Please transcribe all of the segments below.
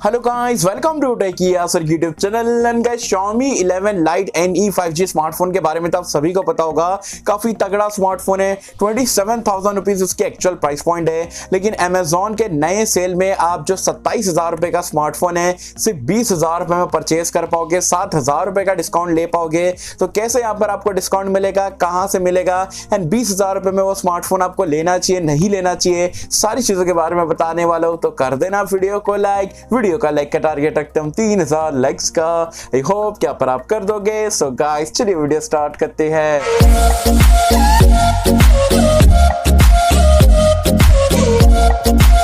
Hello guys, welcome to techie Yasir YouTube channel. And guys, Xiaomi 11 Lite NE 5G smartphone के बारे में तो आप सभी को पता होगा। काफी तगड़ा स्मार्टफोन है। 27,000 रुपीज उसके एक्चुअल प्राइस पॉइंट है, लेकिन Amazon के नए सेल में आप जो 27,000 रुपए का स्मार्टफोन है सिर्फ 20,000 रुपए में परचेज कर पाओगे। 7,000 रुपए का डिस्काउंट ले पाओगे। तो कैसे यहाँ पर आपको डिस्काउंट मिलेगा, कहां से मिलेगा, एंड 20,000 रुपए में वो स्मार्टफोन आपको लेना चाहिए नहीं लेना चाहिए, सारी चीजों के बारे में बताने वाला हूं। तो कर देना वीडियो को लाइक। वीडियो का लाइक का टारगेट रखते हम 3,000 लाइक्स का। आई होप क्या पर आप कर दोगे। सो गाइस, चलिए वीडियो स्टार्ट करते हैं।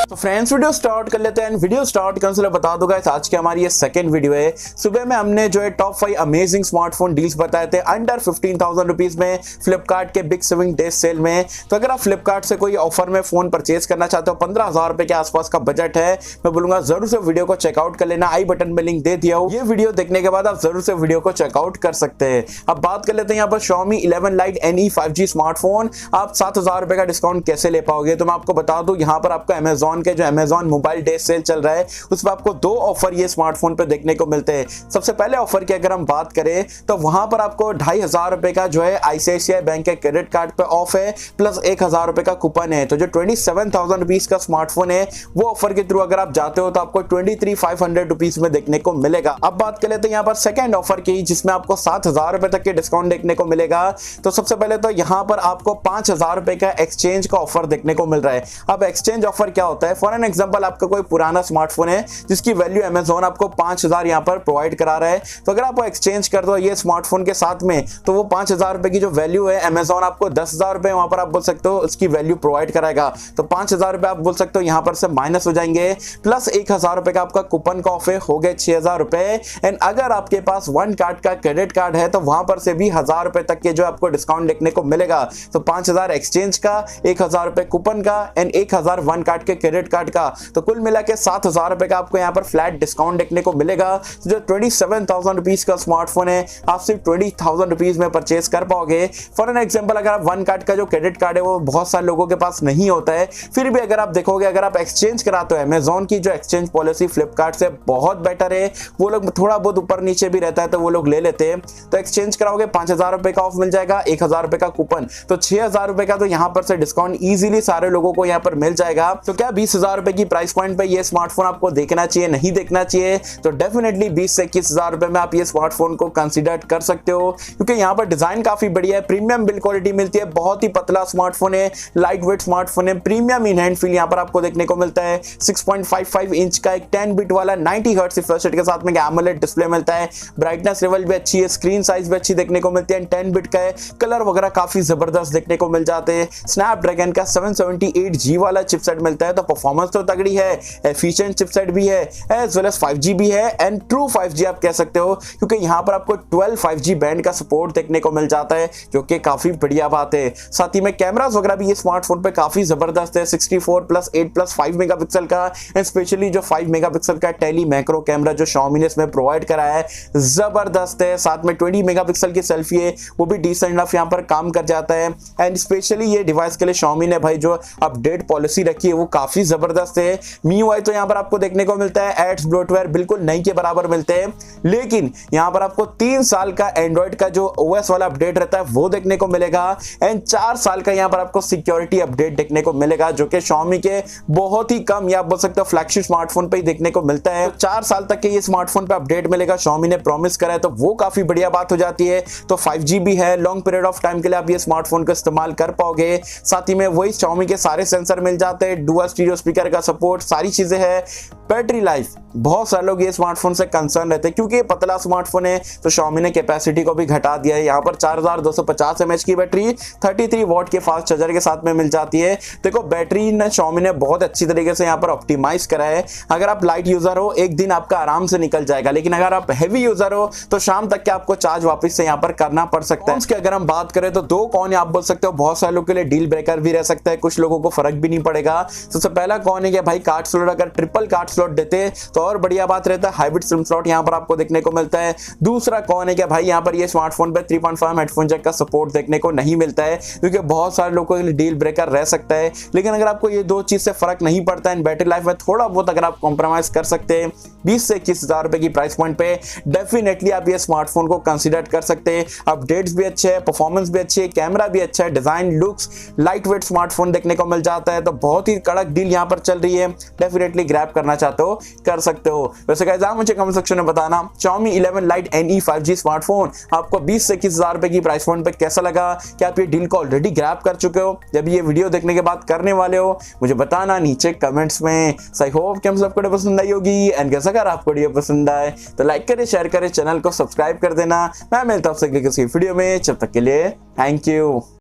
तो फ्रेंड्स, वीडियो स्टार्ट कर लेते हैं। वीडियो स्टार्ट करने से बता दूंगा, आज की हमारी ये सेकंड वीडियो है। सुबह में हमने जो है टॉप 5 अमेजिंग स्मार्टफोन डील्स बताए थे अंडर 15,000 रुपीज में फ्लिपकार्ट के बिग सेविंग डे सेल में। तो अगर आप फ्लिपकार्ट से कोई ऑफर में फोन परचेज करना चाहते हो, 15,000 रुपए के आसपास का बजट है, मैं बोलूंगा जरूर से वीडियो को चेकआउट कर लेना। आई बटन में लिंक दे दिया हूं। ये वीडियो देखने के बाद आप जरूर से वीडियो को चेकआउट कर सकते हैं। अब बात कर लेते हैं यहाँ पर Xiaomi 11 Lite NE 5G smartphone. आप 7,000 रुपए का डिस्काउंट कैसे ले पाओगे, तो मैं आपको बता दूं, यहाँ पर आपको Amazon के जो Amazon मोबाइल डे सेल चल रहा है उसमें आपको 2 ऑफर ये स्मार्टफोन पे देखने को मिलते हैं। सबसे पहले ऑफर की अगर हम बात करें तो वहां पर आपको 2,500 रुपए का जो है ICICI बैंक के क्रेडिट कार्ड पे ऑफ है, प्लस 1,000 रुपए का कूपन है। तो जो 27,000 रुपीज का स्मार्टफोन है वो ऑफर के थ्रू अगर आप जाते हो तो आपको 23,500 रुपीज में देखने को मिलेगा। अब बात कर लेते हैं यहाँ पर सेकंड ऑफर की, जिसमें आपको 7,000 रुपए तक के डिस्काउंट देखने को मिलेगा। तो सबसे पहले तो यहाँ पर आपको 5,000 रुपए का एक्सचेंज का ऑफर देखने को मिल रहा है। अब एक्सचेंज ऑफर क्या होता है? फॉर एन एग्जांपल, आपका कोई पुराना स्मार्टफोन है जिसकी वैल्यू Amazon आपको 5,000 यहाँ पर प्रोवाइड करा रहा है। तो अगर आप एक्सचेंज कर दो ये स्मार्टफोन के साथ में, तो वो 5,000 रुपए की जो वैल्यू है Amazon आपको 10,000 रुपए वहां पर आप बोल सकते हो उसकी वैल्यू प्रोवाइड कराएगा। तो 5,000 रुपए आप बोल सकते हो यहाँ पर से माइनस हो जाएंगे, प्लस 1,000 रुपए का आपका कूपन का ऑफ हो गए 6,000 रुपए। एंड अगर आपके पास 1 कार्ड का क्रेडिट कार्ड है तो वहां पर से भी 1,000 रुपए तक के जो आपको डिस्काउंट देखने को मिलेगा। तो 5,000 एक्सचेंज का, 1,000 रुपए कूपन का एंड 1,000 1 कार्ड के क्रेडिट कार्ड का, तो कुल मिला के 7,000 रुपए का आपको यहाँ पर फ्लैट डिस्काउंट देखने को मिलेगा। तो जो 27,000 रुपीज का स्मार्टफोन है आप सिर्फ 20,000 रुपीज में परचेज कर पाओगे। फॉर एन एग्जांपल, अगर आप 1 कार्ड का जो क्रेडिट कार्ड है वो बहुत सारे लोगों के पास नहीं होता है, फिर भी अगर आप देखोगे, अगर आप एक्सचेंज कराते हो, Amazon की जो एक्सचेंज पॉलिसी फ्लिपकार्ट से बहुत बेटर है। वो लोग थोड़ा बहुत ऊपर नीचे भी रहता है तो वो लोग ले लेते हैं। तो एक्सचेंज कराओगे 5,000 रुपए का ऑफ मिल जाएगा, 1,000 रुपए का कूपन, तो 6,000 रुपए का तो यहाँ पर से डिस्काउंट इजीली सारे लोगों को यहाँ पर मिल जाएगा। तो क्या 20,000 रुपए की प्राइस पॉइंट पे ये स्मार्टफोन आपको देखना चाहिए नहीं देखना चाहिए? तो डेफिनेटली 20 से 21,000 रुपए में आप ये स्मार्टफोन को कंसीडर कर सकते हो, क्योंकि यहाँ पर डिजाइन काफी बढ़िया है, प्रीमियम बिल्ड क्वालिटी मिलती है, बहुत ही पतला स्मार्टफोन है, लाइट वेट स्मार्टफोन है, प्रीमियम इन हैंड फील यहाँ पर आपको देखने को मिलता है। 6.55 इंच का एक 10 बिट वाला 90 हर्ट्ज रिफ्रेश रेट के साथ में AMOLED डिस्प्ले मिलता है। ब्राइटनेस लेवल भी अच्छी है, स्क्रीन साइज भी अच्छी देखने को मिलती है, 10 बिट का है, कलर वगैरह काफी जबरदस्त देखने को मिल जाते हैं। स्नैपड्रैगन का 778G वाला चिपसेट मिलता है, तो परफॉर्मेंस तो तगड़ी है, एफिशिएंट चिपसेट भी है, एज वेल एज 5G भी है एंड ट्रू 5G आप कह सकते हो, क्योंकि यहाँ पर आपको 12 5G बैंड का सपोर्ट देखने को मिल जाता है, जो कि काफी बढ़िया बात है। साथ ही में कैमरास वगैरह भी ये स्मार्टफोन पे काफी जबरदस्त है, 64+8+5 मेगापिक्सल का एंड स्पेशली जो 5 मेगापिक्सल का टेली मैक्रो कैमरा जो Xiaomi ने इसमें प्रोवाइड कराया है, जबरदस्त है। साथ में 20 मेगापिक्सल की सेल्फी है, वो भी डिसेंट इनफ यहाँ पर काम कर जाता है। एंड स्पेशली ये डिवाइस के लिए Xiaomi ने भाई जो अपडेट पॉलिसी रखी है वो काफी जबरदस्त है। MIUI तो यहाँ पर आपको देखने को मिलता है, एड्स ब्लोटवेयर बिल्कुल नहीं के बराबर मिलते हैं, लेकिन यहाँ पर आपको 3 साल का एंड्रॉइड का जो OS वाला अपडेट रहता है वो देखने को मिलेगा एंड 4 साल का यहाँ पर आपको सिक्योरिटी अपडेट देखने को मिलेगा, जो कि Xiaomi के बहुत ही कम या आप बोल सकते हो फ्लैगशिप स्मार्टफोन पे ही देखने को मिलता है। तो 4 साल तक के ये स्मार्टफोन पे अपडेट मिलेगा, Xiaomi ने प्रॉमिस करा है, तो वो काफी बढ़िया बात हो जाती है। तो 5G भी है, लॉन्ग पीरियड ऑफ टाइम के लिए आप ये स्मार्टफोन का इस्तेमाल कर पाओगे। साथ ही में वही Xiaomi के सारे सेंसर मिल जाते हैं, डुअल स्टीरियो स्पीकर का सपोर्ट, सारी चीजें है। बैटरी लाइफ, बहुत सारे लोग ये स्मार्टफोन से कंसर्न रहते हैं क्योंकि ये पतला स्मार्टफोन है, तो Xiaomi ने कैपेसिटी को भी घटा दिया है। यहाँ पर 4250 mAh की बैटरी 33 वॉट के फास्ट चार्जर के साथ में मिल जाती है। देखो, बैटरी ने Xiaomi ने बहुत अच्छी तरीके से यहाँ पर ऑप्टिमाइज करा है। अगर आप लाइट यूजर हो, एक दिन आपका आराम से निकल जाएगा, लेकिन अगर आप हैवी यूजर हो तो शाम तक के आपको चार्ज वापस से यहाँ पर करना पड़ सकता है। उसके अगर हम बात करें तो 2 कौन आप बोल सकते हो, बहुत सारे लोगों के लिए डील ब्रेकर भी रह सकता है, कुछ लोगों को फर्क भी नहीं पड़ेगा। सबसे पहला कौन है कि भाई कार्ड स्लॉट अगर ट्रिपल कार्ड स्लॉट देते तो और बढ़िया बात रहता है, हाइब्रिड सिम स्लॉट यहाँ पर आपको देखने को मिलता है। दूसरा कौन है कि भाई यहाँ पर ये स्मार्टफोन पे 3.5 हेडफोन जैक का सपोर्ट देखने को नहीं मिलता है, क्योंकि बहुत सारे लोगों के लिए डील ब्रेकर रह सकता है। लेकिन अगर आपको ये दो चीज से फर्क नहीं पड़ता है, बैटरी लाइफ में थोड़ा बहुत अगर आप कॉम्प्रोमाइज कर सकते हैं 20 से 21,000 रुपए की प्राइस पॉइंट पे, डेफिनेटली आप ये स्मार्टफोन को कंसीडर कर सकते हैं। अपडेट्स भी अच्छे हैं, परफॉर्मेंस भी अच्छी है, कैमरा भी अच्छा है, design looks light weight smartphone देखने को मिल जाता है। तो बहुत ही कड़क डील यहाँ पर चल रही है, डेफिनेटली ग्रैब करना चाहते हो कर सकते हो। वैसे गाइस आप मुझे कमेंट सेक्शन में बताना Xiaomi 11 Lite NE 5G smartphone आपको 20 से 21,000 रुपए की प्राइस पॉइंट पे कैसा लगा, क्या आप ये डील को ऑलरेडी ग्रैब कर चुके हो, जब ये वीडियो देखने के बाद करने वाले हो, मुझे बताना नीचे कमेंट्स में। आई होप कि हम सबको पसंद आई होगी, एंड कैसा अगर आपको वीडियो पसंद आए तो लाइक करें, शेयर करें, चैनल को सब्सक्राइब कर देना। मैं मिलता हूं आपसे किसी वीडियो में, जब तक के लिए थैंक यू।